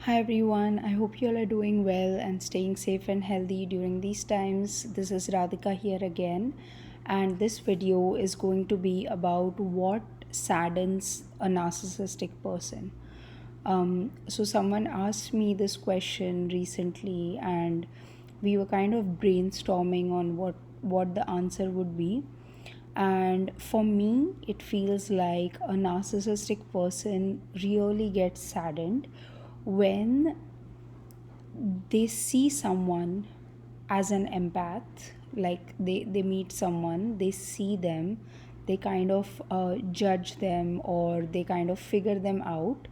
Hi everyone, I hope you all are doing well and staying safe and healthy during these times. This is Radhika here again, and this video is going to be about what saddens a narcissistic person. So, someone asked me this question recently, and we were kind of brainstorming on what the answer would be. And for me, it feels like a narcissistic person really gets saddened when they see someone as an empath. Like they meet someone, they see them, they kind of judge them, or they kind of figure them out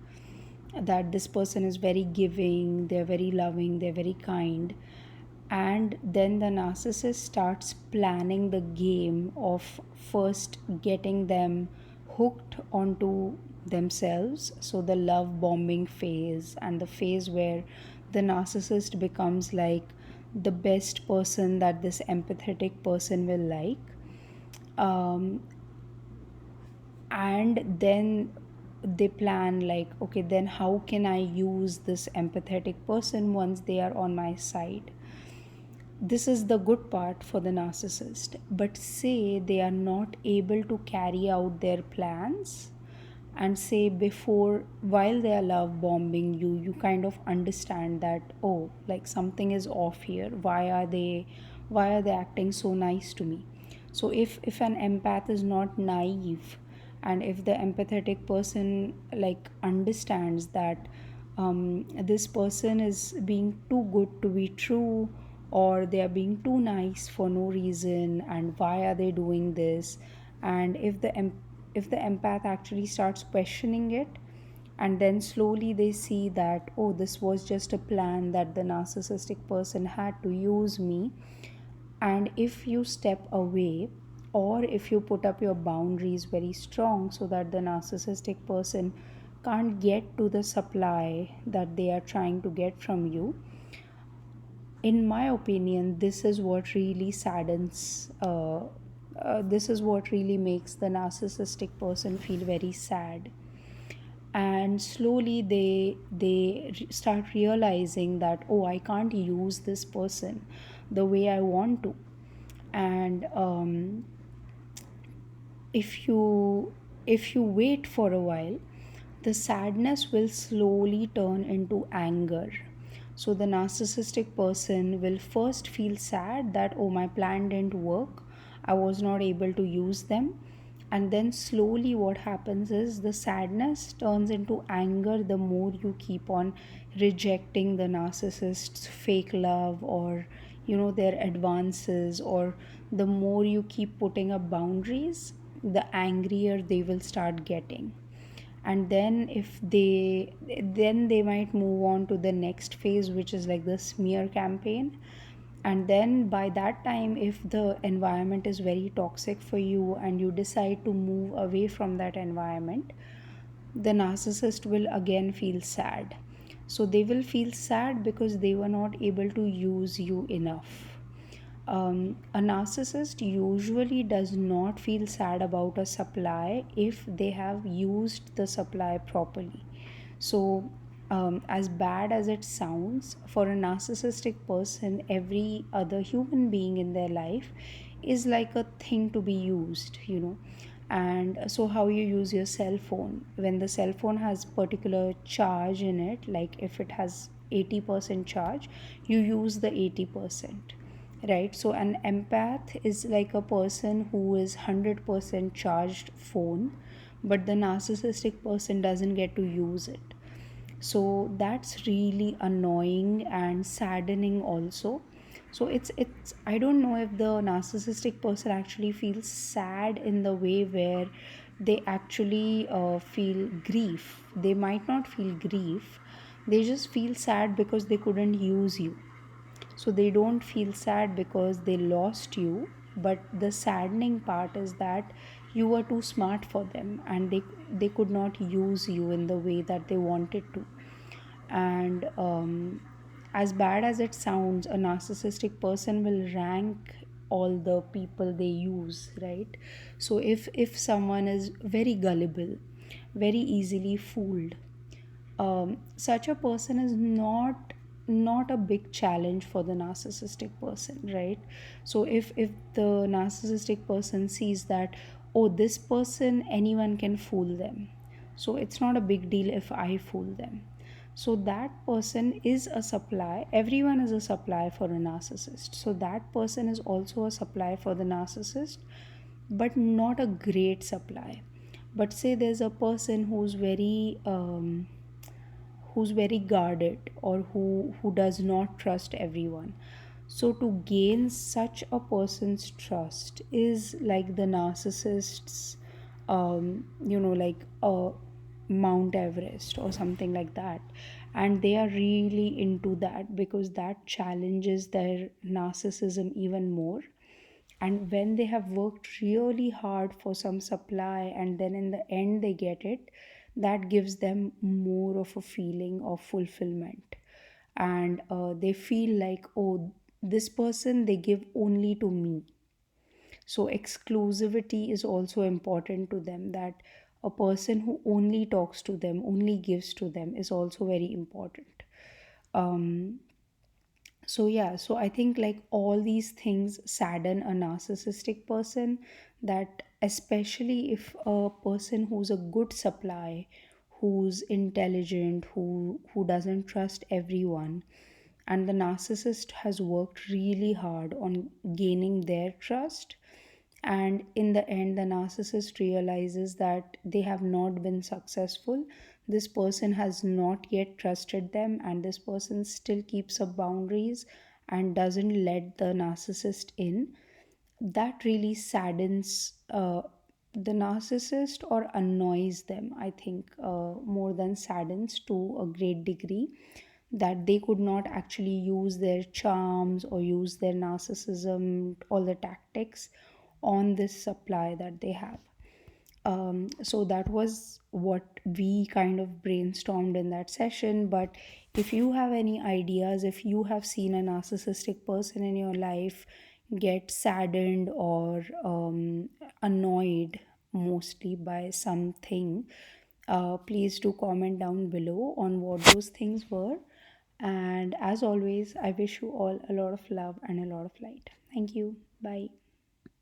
that this person is very giving, they're very loving, they're very kind. And then the narcissist starts planning the game of first getting them hooked onto themselves. So the love bombing phase, and the phase where the narcissist becomes like the best person that this empathetic person will like. um, and then they plan like, okay, then how can I use this empathetic person once they are on my side? This is the good part for the narcissist. But say they are not able to carry out their plans, and say before, while they are love bombing you, you kind of understand that, oh, like something is off here. Why are they acting so nice to me? So if an empath is not naive, and if the empathetic person like understands that this person is being too good to be true, or they are being too nice for no reason, and why are they doing this? And if the empath actually starts questioning it, and then slowly they see that, oh, this was just a plan that the narcissistic person had to use me. And if you step away, or if you put up your boundaries very strong so that the narcissistic person can't get to the supply that they are trying to get from you, in my opinion, this is what really saddens. This is what really makes the narcissistic person feel very sad. And slowly they start realizing that, oh, I can't use this person the way I want to. And if you wait for a while, the sadness will slowly turn into anger. So the narcissistic person will first feel sad that, oh, my plan didn't work, I was not able to use them. And then slowly what happens is the sadness turns into anger the more you keep on rejecting the narcissist's fake love, or their advances, or the more you keep putting up boundaries, the angrier they will start getting. And then if they might move on to the next phase, which is like the smear campaign. And then by that time, if the environment is very toxic for you and you decide to move away from that environment, the narcissist will again feel sad. So they will feel sad because they were not able to use you enough. A narcissist usually does not feel sad about a supply if they have used the supply properly. So, as bad as it sounds, for a narcissistic person, every other human being in their life is like a thing to be used. And so how you use your cell phone, when the cell phone has particular charge in it, like if it has 80% charge, you use the 80%, right? So an empath is like a person who is 100% charged phone, but the narcissistic person doesn't get to use it. So that's really annoying and saddening also. So it's I don't know if the narcissistic person actually feels sad in the way where they actually feel grief. They might not feel grief, they just feel sad because they couldn't use you. So they don't feel sad because they lost you, but the saddening part is that you were too smart for them, and they could not use you in the way that they wanted to. And as bad as it sounds, a narcissistic person will rank all the people they use, right? So if someone is very gullible, very easily fooled, such a person is not a big challenge for the narcissistic person, right? So if the narcissistic person sees that, oh, this person, anyone can fool them, so it's not a big deal if I fool them. So that person is a supply, everyone is a supply for a narcissist, so that person is also a supply for the narcissist, but not a great supply. But say there's a person who's very guarded, or who does not trust everyone. So to gain such a person's trust is like the narcissist's like a Mount Everest or something like that. And they are really into that because that challenges their narcissism even more. And when they have worked really hard for some supply and then in the end they get it, that gives them more of a feeling of fulfillment. And they feel like, oh, this person they give only to me. So exclusivity is also important to them, that a person who only talks to them, only gives to them, is also very important. um, so yeah, so I think like all these things sadden a narcissistic person, that especially if a person who's a good supply, who's intelligent, who doesn't trust everyone, and the narcissist has worked really hard on gaining their trust, and in the end the narcissist realizes that they have not been successful, this person has not yet trusted them, and this person still keeps up boundaries and doesn't let the narcissist in. That really saddens the narcissist or annoys them, I think, more than saddens, to a great degree, that they could not actually use their charms or use their narcissism, all the tactics on this supply that they have. So that was what we kind of brainstormed in that session. But if you have any ideas, if you have seen a narcissistic person in your life get saddened or annoyed mostly by something, please do comment down below on what those things were. And as always, I wish you all a lot of love and a lot of light. Thank you. Bye.